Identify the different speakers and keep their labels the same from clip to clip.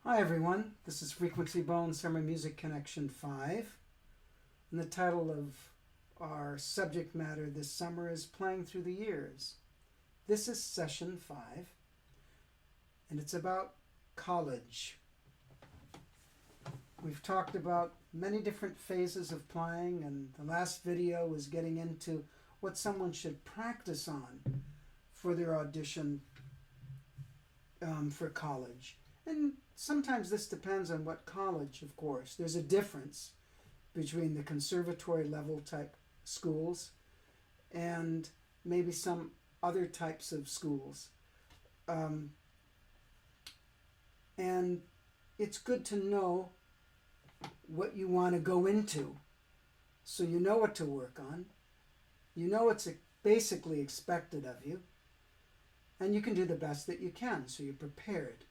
Speaker 1: Hi everyone, this is Frequency Bone Summer Music Connection 5, and the title of our subject matter this summer is Playing Through the Years. This is session 5, and it's about college. We've talked about many different phases of playing, and the last video was getting into what someone should practice on for their audition for college. And sometimes this depends on what college, of course. There's a difference between the conservatory level type schools and maybe some other types of schools. And it's good to know what you want to go into so you know what to work on. You know what's basically expected of you. And you can do the best that you can so you're prepared.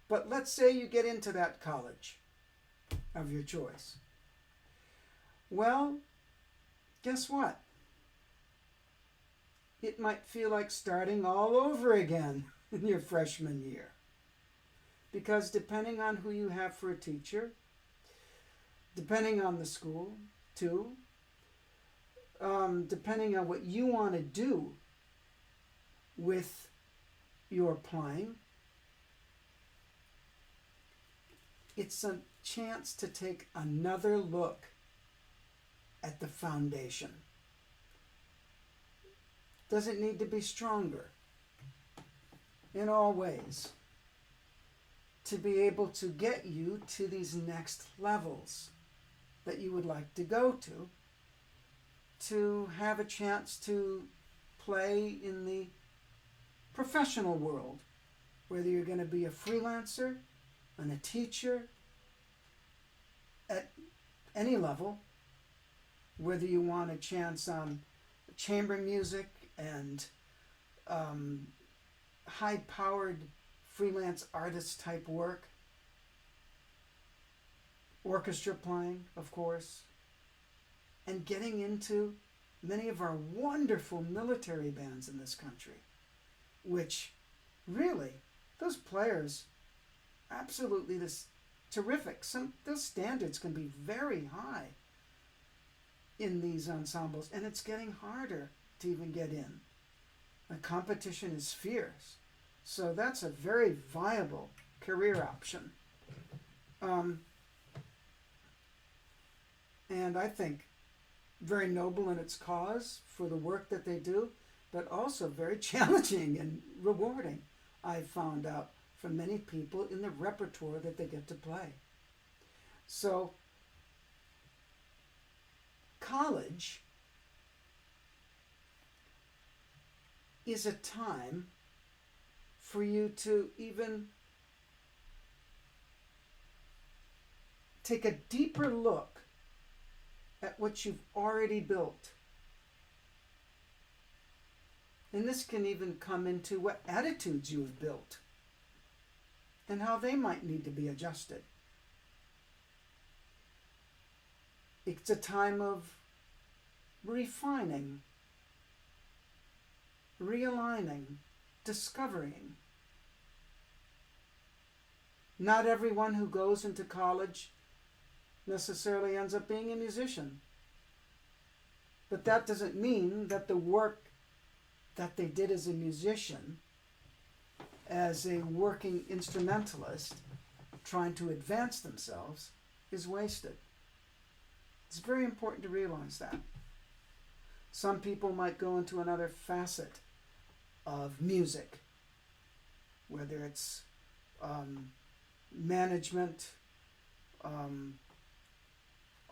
Speaker 1: But let's say you get into that college of your choice. Well, guess what? It might feel like starting all over again in your freshman year. Because depending on who you have for a teacher, depending on the school too, depending on what you want to do with your playing, it's a chance to take another look at the foundation. Does it need to be stronger in all ways to be able to get you to these next levels that you would like to go to have a chance to play in the professional world, whether you're going to be a freelancer and a teacher at any level, whether you want a chance on chamber music and high-powered freelance artist type work, orchestra playing, of course, and getting into many of our wonderful military bands in this country, which really, those players, absolutely this terrific. Those standards can be very high in these ensembles, and it's getting harder to even get in. The competition is fierce, so that's a very viable career option. And I think very noble in its cause for the work that they do, but also very challenging and rewarding, I've found out from many people in the repertoire that they get to play. So, college is a time for you to even take a deeper look at what you've already built. And this can even come into what attitudes you have built and how they might need to be adjusted. It's a time of refining, realigning, discovering. Not everyone who goes into college necessarily ends up being a musician. But that doesn't mean that the work that they did as a musician, as a working instrumentalist, trying to advance themselves, is wasted. It's very important to realize that. Some people might go into another facet of music, whether it's management,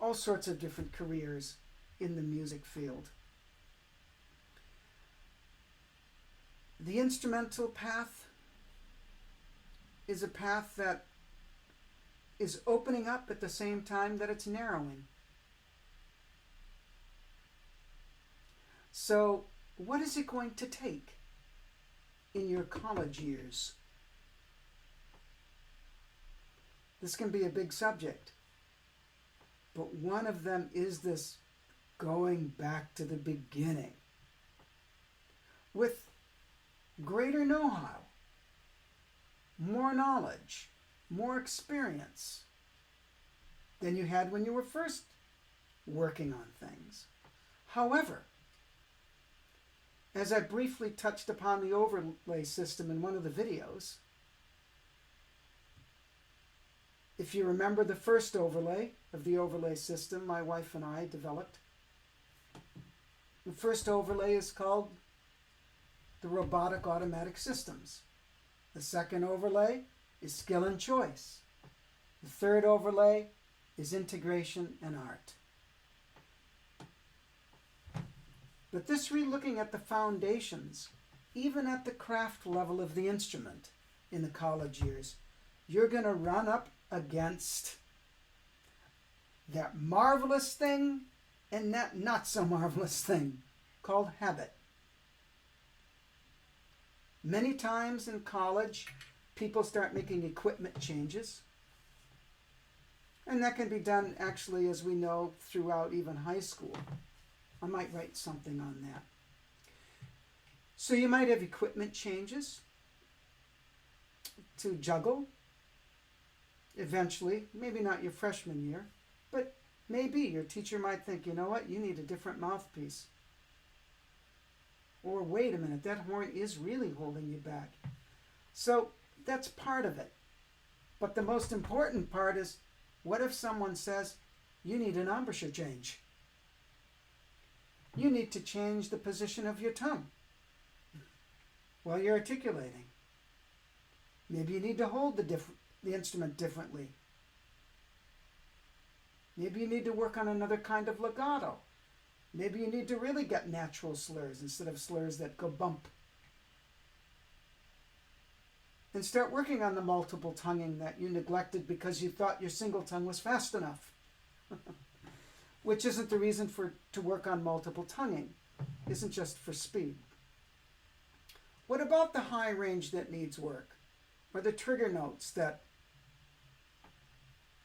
Speaker 1: all sorts of different careers in the music field. The instrumental path is a path that is opening up at the same time that it's narrowing. So, what is it going to take in your college years? This can be a big subject, but one of them is this going back to the beginning with greater know-how more knowledge, more experience than you had when you were first working on things. However, as I briefly touched upon the overlay system in one of the videos, if you remember the first overlay of the overlay system my wife and I developed, the first overlay is called the robotic automatic systems. The second overlay is skill and choice. The third overlay is integration and art. But this re-looking at the foundations, even at the craft level of the instrument in the college years, you're going to run up against that marvelous thing and that not so marvelous thing called habit. Many times in college, people start making equipment changes. And that can be done, actually, as we know, throughout even high school. I might write something on that. So you might have equipment changes to juggle. Eventually, maybe not your freshman year, but maybe your teacher might think, you know what, you need a different mouthpiece. Or wait a minute, that horn is really holding you back. So that's part of it. But the most important part is, what if someone says, you need an embouchure change? You need to change the position of your tongue while you're articulating. Maybe you need to hold the instrument differently. Maybe you need to work on another kind of legato. Maybe you need to really get natural slurs instead of slurs that go bump. And start working on the multiple tonguing that you neglected because you thought your single tongue was fast enough. Which isn't the reason to work on multiple tonguing. Isn't just for speed. What about the high range that needs work? Or the trigger notes that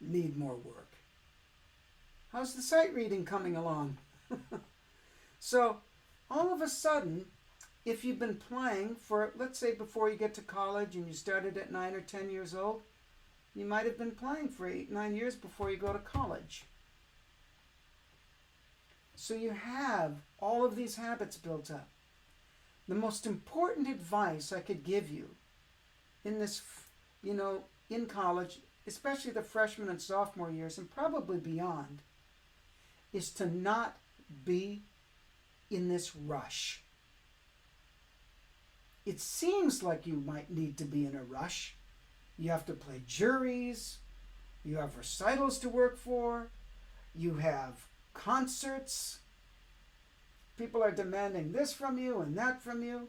Speaker 1: need more work? How's the sight reading coming along? So, all of a sudden, if you've been playing for, let's say before you get to college and you started at 9 or 10 years old, you might have been playing for 8, 9 years before you go to college. So you have all of these habits built up. The most important advice I could give you in this, in college, especially the freshman and sophomore years and probably beyond, is to not be in this rush. It seems like you might need to be in a rush. You have to play juries, you have recitals to work for, you have concerts, people are demanding this from you and that from you.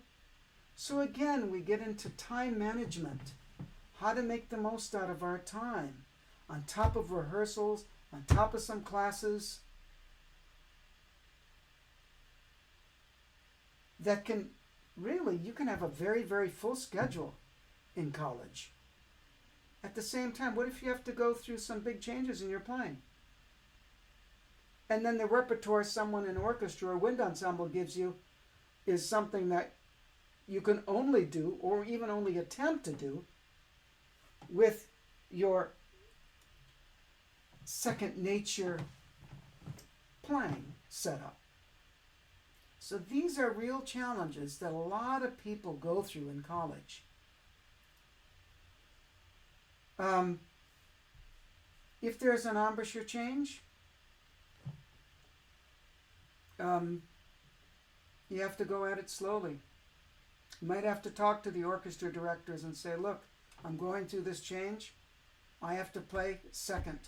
Speaker 1: So again, we get into time management, how to make the most out of our time, on top of rehearsals, on top of some classes, that can really, you can have a very, very full schedule in college. At the same time, what if you have to go through some big changes in your playing? And then the repertoire someone in orchestra or wind ensemble gives you is something that you can only do, or even only attempt to do, with your second nature playing setup. So these are real challenges that a lot of people go through in college. If there's an embouchure change, you have to go at it slowly. You might have to talk to the orchestra directors and say, look, I'm going through this change. I have to play second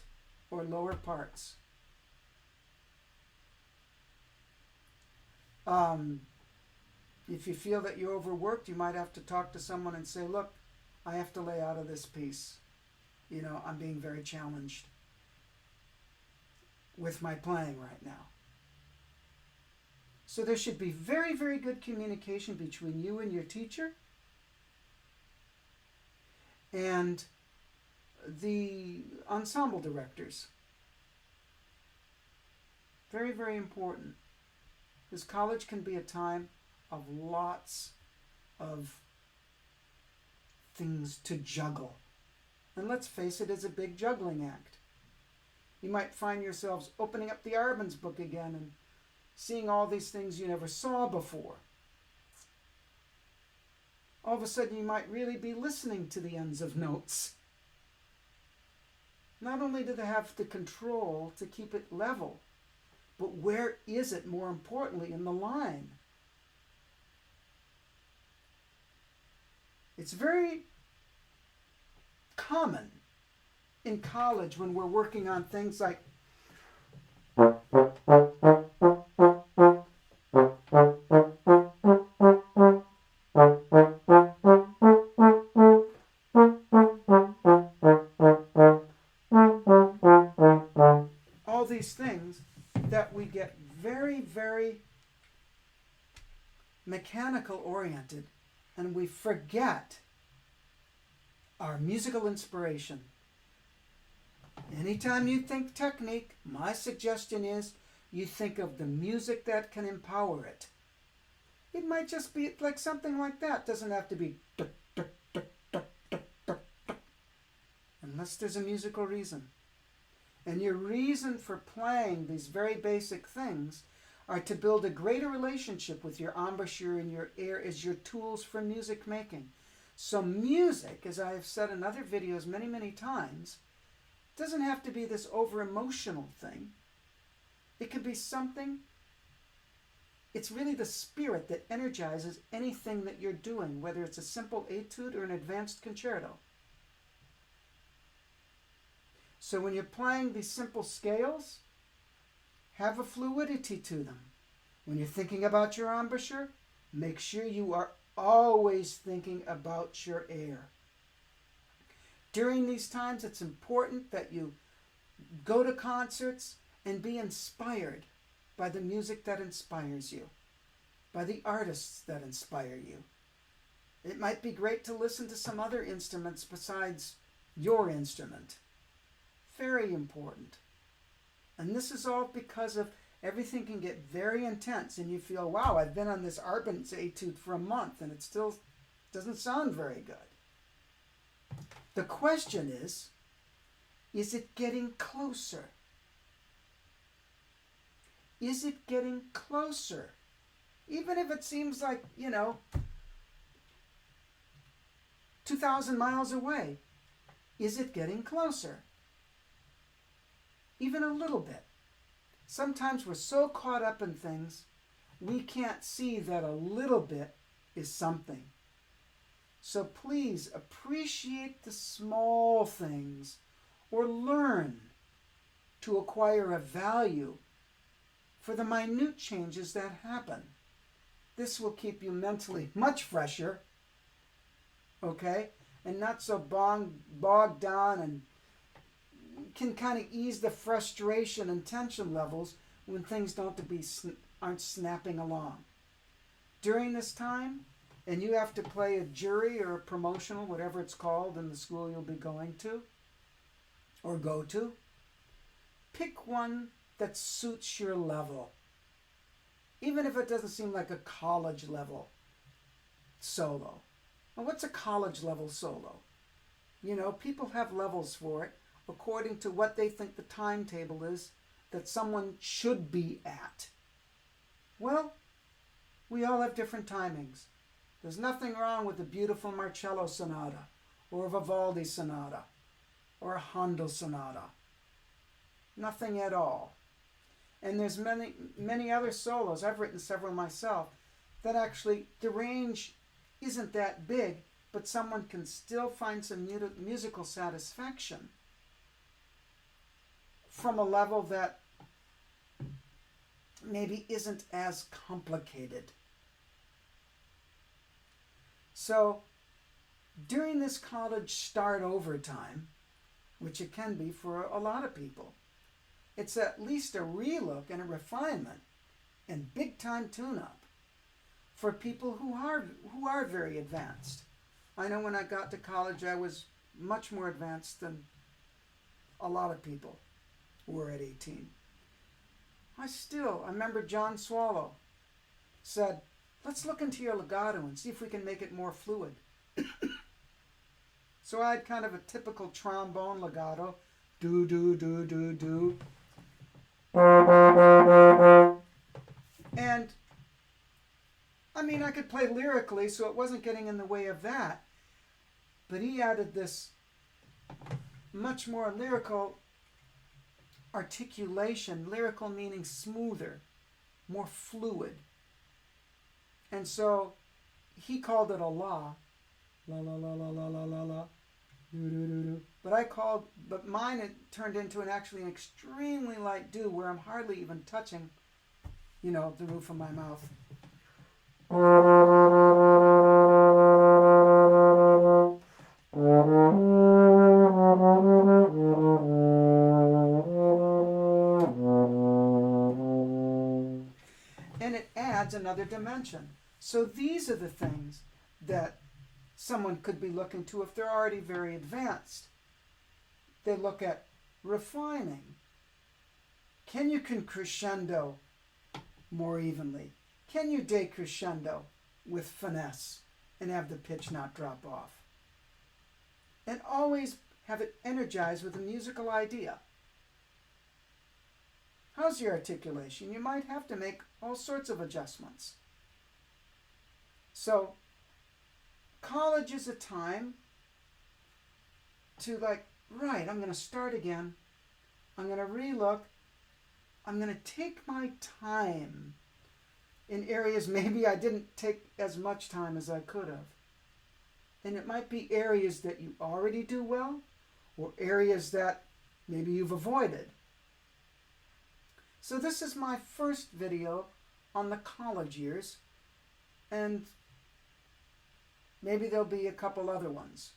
Speaker 1: or lower parts. If you feel that you're overworked, you might have to talk to someone and say, look, I have to lay out of this piece. I'm being very challenged with my playing right now. So there should be very, very good communication between you and your teacher and the ensemble directors. Very, very important. Because college can be a time of lots of things to juggle. And let's face it, it's a big juggling act. You might find yourselves opening up the Arbenz book again and seeing all these things you never saw before. All of a sudden you might really be listening to the ends of notes. Not only do they have the control to keep it level, but where is it, more importantly, in the line? It's very common in college when we're working on things like all these things that we get very, very mechanical oriented, and we forget our musical inspiration. Anytime you think technique, my suggestion is you think of the music that can empower it. It might just be like something like that. It doesn't have to be unless there's a musical reason. And your reason for playing these very basic things are to build a greater relationship with your embouchure and your air as your tools for music making. So music, as I have said in other videos many, many times, doesn't have to be this over-emotional thing. It could be something, it's really the spirit that energizes anything that you're doing, whether it's a simple etude or an advanced concerto. So when you're playing these simple scales, have a fluidity to them. When you're thinking about your embouchure, make sure you are always thinking about your air. During these times, it's important that you go to concerts and be inspired by the music that inspires you, by the artists that inspire you. It might be great to listen to some other instruments besides your instrument. Very important. And this is all because of everything can get very intense and you feel, wow, I've been on this Arbenz etude for a month and it still doesn't sound very good. The question is it getting closer? Is it getting closer? Even if it seems like, 2,000 miles away, is it getting closer? Even a little bit. Sometimes we're so caught up in things, we can't see that a little bit is something. So please appreciate the small things or learn to acquire a value for the minute changes that happen. This will keep you mentally much fresher, okay? And not so bogged down, and can kind of ease the frustration and tension levels when things aren't snapping along. During this time, and you have to play a jury or a promotional, whatever it's called in the school you'll be going to or go to, pick one that suits your level. Even if it doesn't seem like a college level solo. Well, what's a college level solo? People have levels for it according to what they think the timetable is that someone should be at. Well, we all have different timings. There's nothing wrong with a beautiful Marcello sonata or a Vivaldi sonata or a Handel sonata. Nothing at all. And there's many, many other solos, I've written several myself, that actually the range isn't that big, but someone can still find some musical satisfaction from a level that maybe isn't as complicated. So during this college start over time, which it can be for a lot of people, it's at least a relook and a refinement and big time tune-up for people who are very advanced. I know when I got to college, I was much more advanced than a lot of people who were at 18. I remember John Swallow said, let's look into your legato and see if we can make it more fluid. So I had kind of a typical trombone legato. Do, do, do, do, do. And, I mean, I could play lyrically, so it wasn't getting in the way of that. But he added this much more lyrical articulation, lyrical meaning smoother, more fluid. And so he called it a la la la la la la la la, do do do do. But mine it turned into an extremely light do where I'm hardly even touching, the roof of my mouth. And it adds another dimension. So these are the things that someone could be looking to if they're already very advanced. They look at refining. Can you crescendo more evenly? Can you decrescendo with finesse and have the pitch not drop off? And always have it energized with a musical idea. How's your articulation? You might have to make all sorts of adjustments. So, college is a time to right, I'm going to start again. I'm going to relook. I'm going to take my time in areas maybe I didn't take as much time as I could have. And it might be areas that you already do well or areas that maybe you've avoided. So this is my first video on the college years, and maybe there'll be a couple other ones.